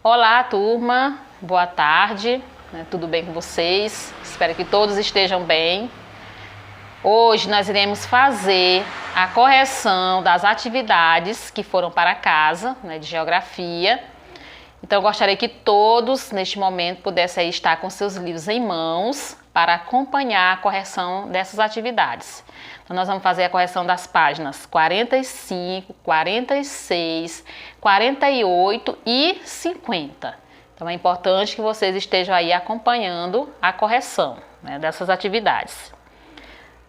Olá, turma, boa tarde, tudo bem com vocês? Espero que todos estejam bem. Hoje nós iremos fazer a correção das atividades que foram para casa, de geografia. Então eu gostaria que todos, neste momento, pudessem estar com seus livros em mãos para acompanhar a correção dessas atividades. Então nós vamos fazer a correção das páginas 45, 46, 48 e 50. Então é importante que vocês estejam aí acompanhando a correção dessas atividades.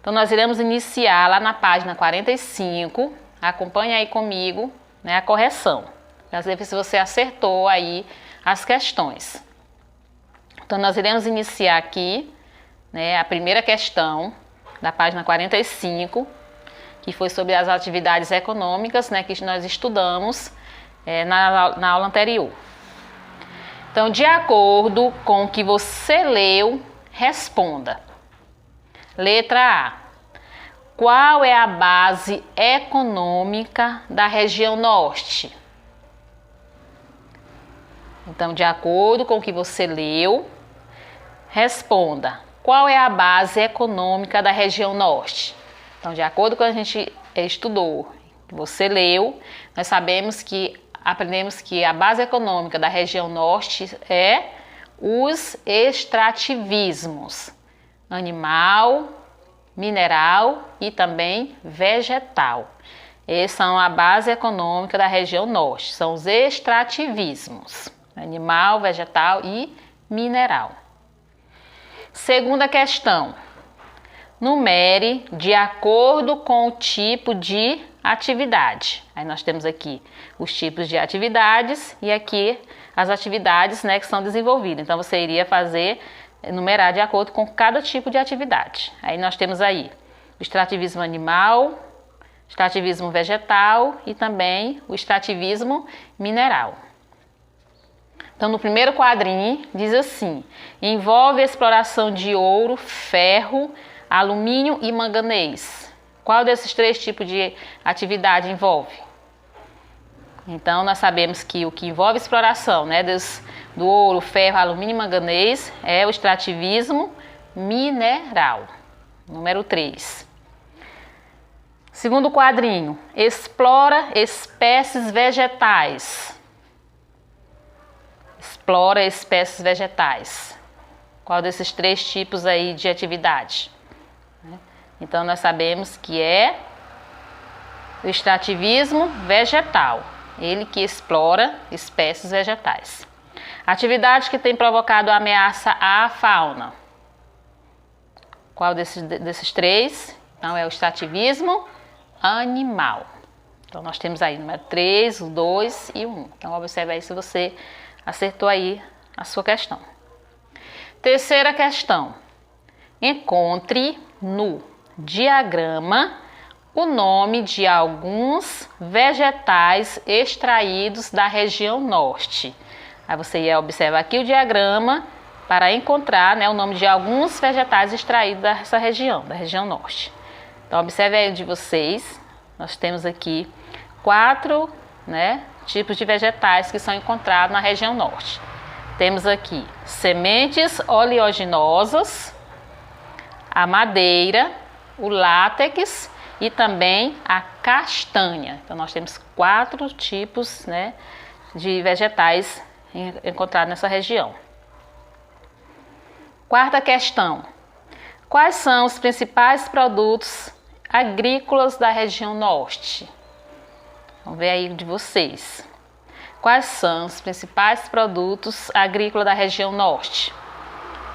Então nós iremos iniciar lá na página 45, acompanhe aí comigo a correção. Para ver se você acertou aí as questões. Então nós iremos iniciar aqui a primeira questão da página 45, que foi sobre as atividades econômicas, que nós estudamos na aula anterior. Então, de acordo com o que você leu, responda. Letra A. Qual é a base econômica da região norte? Então, de acordo com o que você leu, responda. Qual é a base econômica da região norte? Então, de acordo com o que a gente estudou, que você leu, nós aprendemos que a base econômica da região norte é os extrativismos: animal, mineral e também vegetal. Esses são a base econômica da região norte, são os extrativismos: animal, vegetal e mineral. Segunda questão. Numere de acordo com o tipo de atividade. Aí nós temos aqui os tipos de atividades e aqui as atividades que são desenvolvidas. Então você iria numerar de acordo com cada tipo de atividade. Aí nós temos aí o extrativismo animal, extrativismo vegetal e também o extrativismo mineral. Então, no primeiro quadrinho, diz assim: envolve a exploração de ouro, ferro, alumínio e manganês. Qual desses três tipos de atividade envolve? Então, nós sabemos que o que envolve exploração do ouro, ferro, alumínio e manganês é o extrativismo mineral. Número 3. Segundo quadrinho, explora espécies vegetais. Explora espécies vegetais. Qual desses três tipos aí de atividade? Então, nós sabemos que é o extrativismo vegetal. Ele que explora espécies vegetais. Atividade que tem provocado ameaça à fauna. Qual desses três? Então, é o extrativismo animal. Então, nós temos aí o número 3, o 2 e o 1. Então, observe aí se você acertou aí a sua questão. Terceira questão. Encontre no diagrama o nome de alguns vegetais extraídos da região norte. Aí você ia observar aqui o diagrama para encontrar o nome de alguns vegetais extraídos dessa região, da região norte. Então, observe aí de vocês, nós temos aqui 4, tipos de vegetais que são encontrados na região norte. Temos aqui sementes oleaginosas, a madeira, o látex e também a castanha. Então nós temos 4 tipos de vegetais encontrados nessa região. Quarta questão. Quais são os principais produtos agrícolas da região norte? Vamos ver aí de vocês. Quais são os principais produtos agrícolas da região norte?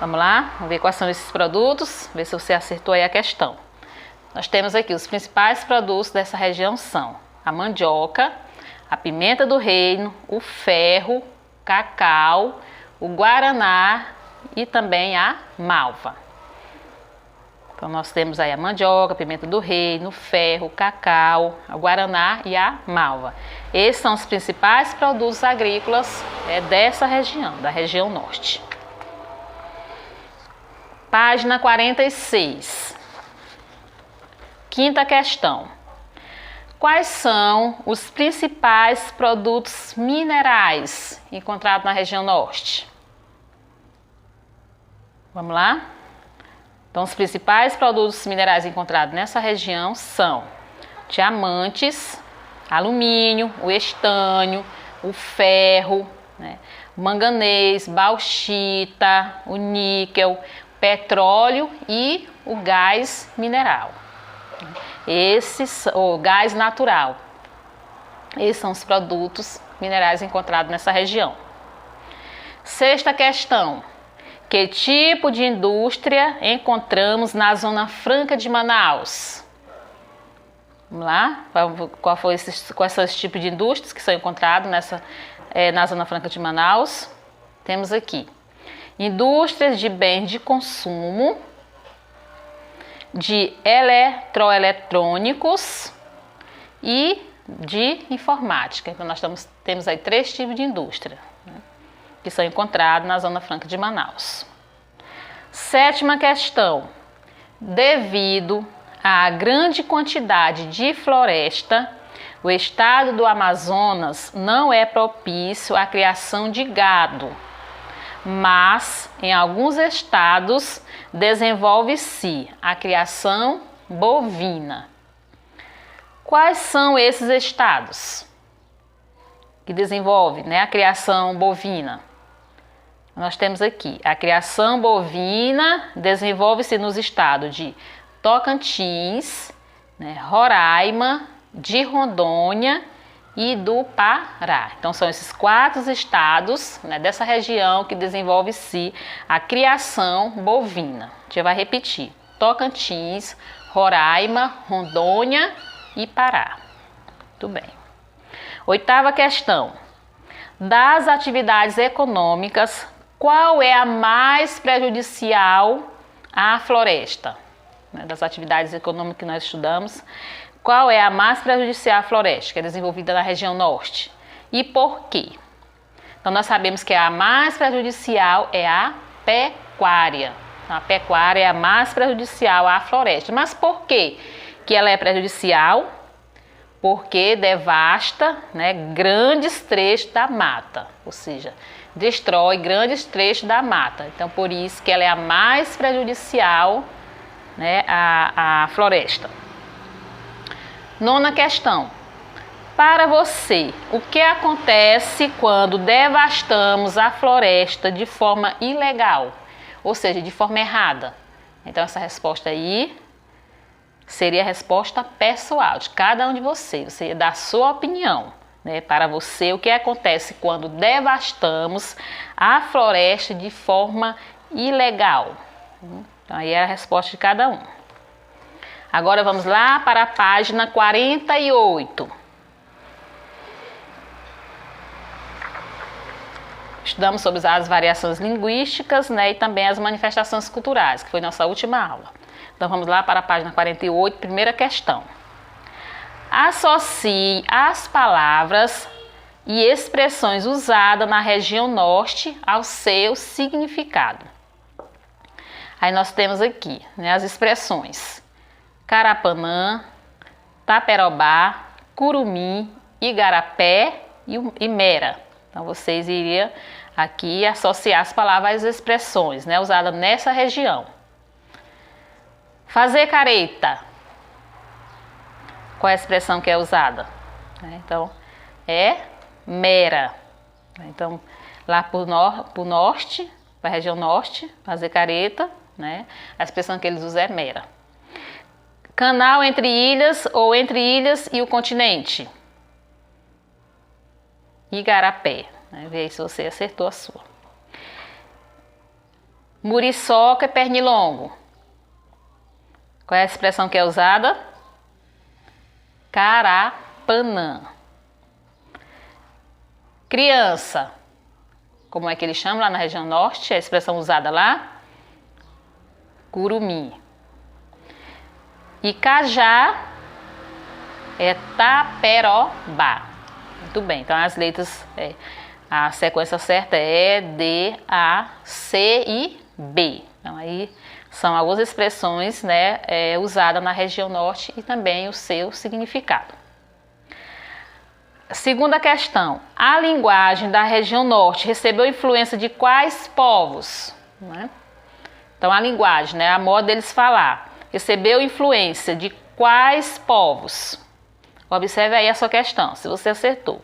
Vamos lá? Vamos ver quais são esses produtos, ver se você acertou aí a questão. Nós temos aqui os principais produtos dessa região são a mandioca, a pimenta do reino, o ferro, cacau, o guaraná e também a malva. Então nós temos aí a mandioca, a pimenta do reino, o ferro, o cacau, o guaraná e a malva. Esses são os principais produtos agrícolas dessa região, da região norte. Página 46. Quinta questão. Quais são os principais produtos minerais encontrados na região norte? Vamos lá? Então, os principais produtos minerais encontrados nessa região são diamantes, alumínio, o estânio, o ferro, né, o manganês, bauxita, o níquel, petróleo e o gás mineral. O gás natural. Esses são os produtos minerais encontrados nessa região. Sexta questão. Que tipo de indústria encontramos na Zona Franca de Manaus? Vamos lá? Quais são esses tipos de indústrias que são encontrados na Zona Franca de Manaus? Temos aqui indústrias de bens de consumo, de eletroeletrônicos e de informática. Então, nós temos aí 3 tipos de indústria, né, que são encontrados na Zona Franca de Manaus. Sétima questão. Devido à grande quantidade de floresta, o estado do Amazonas não é propício à criação de gado, mas em alguns estados desenvolve-se a criação bovina. Quais são esses estados que desenvolvem, né, a criação bovina? Nós temos aqui a criação bovina desenvolve-se nos estados de Tocantins, né, Roraima, de Rondônia e do Pará. Então são esses 4 estados, né, dessa região que desenvolve-se a criação bovina. A gente vai repetir: Tocantins, Roraima, Rondônia e Pará. Muito bem. Oitava questão. Das atividades econômicas, qual é a mais prejudicial à floresta? Das atividades econômicas que nós estudamos, qual é a mais prejudicial à floresta, que é desenvolvida na região norte? E por quê? Então, nós sabemos que a mais prejudicial é a pecuária. Então, a pecuária é a mais prejudicial à floresta. Mas por quê que ela é prejudicial? Porque devasta, né, grandes trechos da mata, ou seja, destrói grandes trechos da mata. Então, por isso que ela é a mais prejudicial, né, à floresta. Nona questão. Para você, o que acontece quando devastamos a floresta de forma ilegal, ou seja, de forma errada? Então, essa resposta aí seria a resposta pessoal de cada um de vocês. Você ia dar a sua opinião, né? Para você, o que acontece quando devastamos a floresta de forma ilegal? Então, aí é a resposta de cada um. Agora vamos lá para a página 48. Estudamos sobre as variações linguísticas, né, e também as manifestações culturais, que foi nossa última aula. Então vamos lá para a página 48, primeira questão. Associe as palavras e expressões usadas na região norte ao seu significado. Aí nós temos aqui, né, as expressões Carapanã, Taperobá, Curumim, Igarapé e Mera. Então vocês iriam aqui associar as palavras às expressões, né, usadas nessa região. Fazer careta. Qual é a expressão que é usada? Então, é mera. Então, lá para o norte, para a região norte, fazer careta, né? A expressão que eles usam é mera. Canal entre ilhas ou entre ilhas e o continente. Igarapé. Vê aí se você acertou a sua. Muriçoca e pernilongo. Qual é a expressão que é usada? Carapanã. Criança. Como é que eles chamam lá na região norte? A expressão usada lá? Curumim. E cajá é taperobá. Muito bem, então as letras, a sequência certa é D, A, C e B. Então aí são algumas expressões, né, usadas na região norte e também o seu significado. Segunda questão. A linguagem da região norte recebeu influência de quais povos? Né? Então, a linguagem, né, a modo deles falar, recebeu influência de quais povos? Observe aí a sua questão, se você acertou.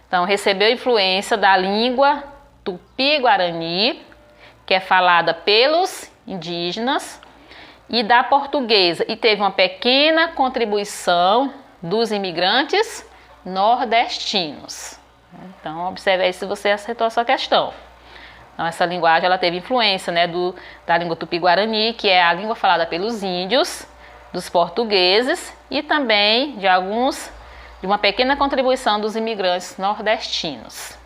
Então, recebeu influência da língua tupi-guarani, que é falada pelos indígenas, e da portuguesa, e teve uma pequena contribuição dos imigrantes nordestinos. Então, observe aí se você acertou a sua questão. Então, essa linguagem ela teve influência, né, da língua tupi-guarani, que é a língua falada pelos índios, dos portugueses e também de uma pequena contribuição dos imigrantes nordestinos.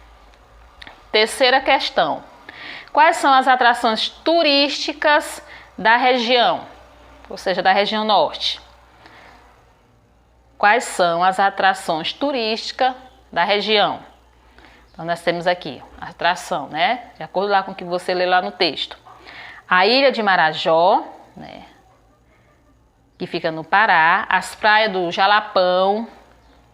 Terceira questão. Quais são as atrações turísticas da região, ou seja, da região norte? Quais são as atrações turísticas da região? Então, nós temos aqui a atração, né? De acordo lá com o que você lê lá no texto. A Ilha de Marajó, né? Que fica no Pará. As praias do Jalapão,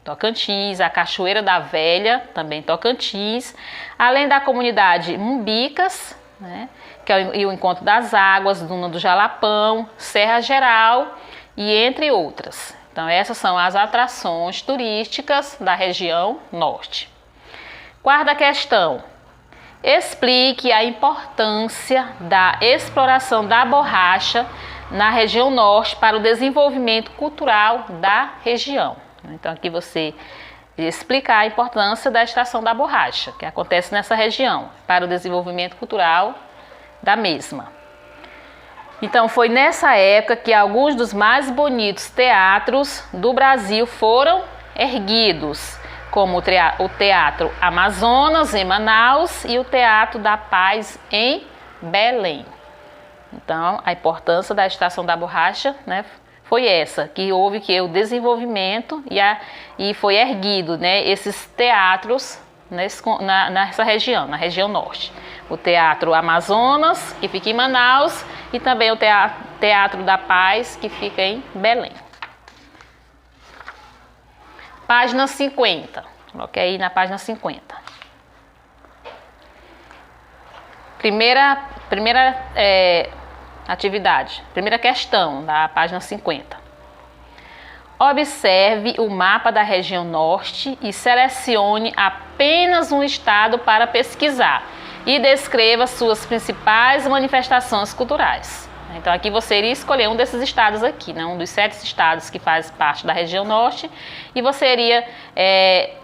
Tocantins. A Cachoeira da Velha, também Tocantins. Além da comunidade Mumbicas, né? Que é o Encontro das Águas, Duna do Jalapão, Serra Geral e entre outras. Então, essas são as atrações turísticas da região norte. Quarta questão. Explique a importância da exploração da borracha na região norte para o desenvolvimento cultural da região. Então, aqui você explica a importância da extração da borracha, que acontece nessa região, para o desenvolvimento cultural da mesma. Então, foi nessa época que alguns dos mais bonitos teatros do Brasil foram erguidos, como o Teatro Amazonas, em Manaus, e o Teatro da Paz, em Belém. Então, a importância da extração da borracha, né, foi essa, que houve o desenvolvimento e foi erguido, né, esses teatros nessa região, na região norte. O Teatro Amazonas, que fica em Manaus, e também o Teatro da Paz, que fica em Belém. Página 50. Coloquei aí na página 50. Primeira atividade, primeira questão da página 50. Observe o mapa da região norte e selecione apenas um estado para pesquisar e descreva suas principais manifestações culturais. Então, aqui você iria escolher um desses estados aqui, né? Um dos 7 estados que faz parte da região norte, e você iria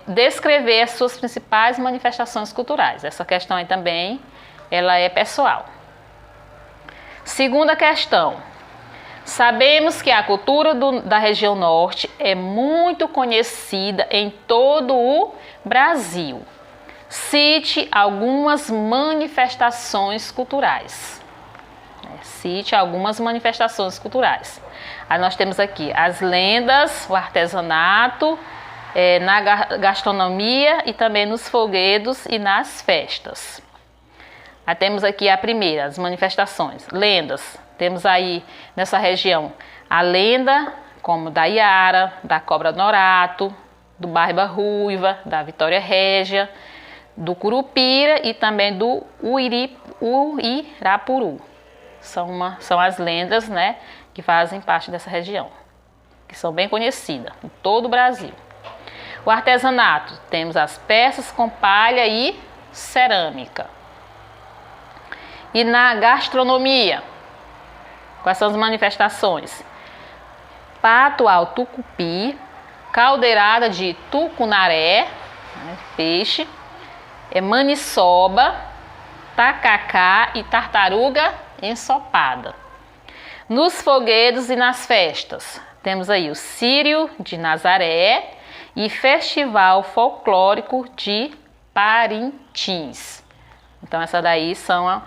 descrever as suas principais manifestações culturais. Essa questão aí também, ela é pessoal. Segunda questão. Sabemos que a cultura da região norte é muito conhecida em todo o Brasil. Cite algumas manifestações culturais. Cite algumas manifestações culturais. Aí nós temos aqui as lendas, o artesanato, na gastronomia e também nos folguedos e nas festas. Aí temos aqui a primeira, as manifestações. Lendas. Temos aí nessa região a lenda como da Iara, da Cobra Norato, do Barba Ruiva, da Vitória Régia, do Curupira e também do Uirapuru. São as lendas, né, que fazem parte dessa região, que são bem conhecidas em todo o Brasil. O artesanato, temos as peças com palha e cerâmica. E na gastronomia, quais são as manifestações? Pato ao tucupi, caldeirada de tucunaré, né, peixe, maniçoba, tacacá e tartaruga ensopada. Nos folguedos e nas festas, temos aí o Círio de Nazaré e Festival Folclórico de Parintins. Então, essas daí são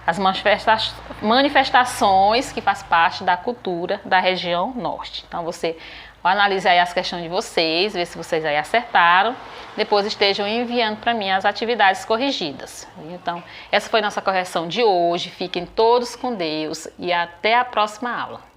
as manifestações que faz parte da cultura da região norte. Então, você vai analisar aí as questões de vocês, ver se vocês aí acertaram. Depois estejam enviando para mim as atividades corrigidas. Então, essa foi nossa correção de hoje. Fiquem todos com Deus e até a próxima aula.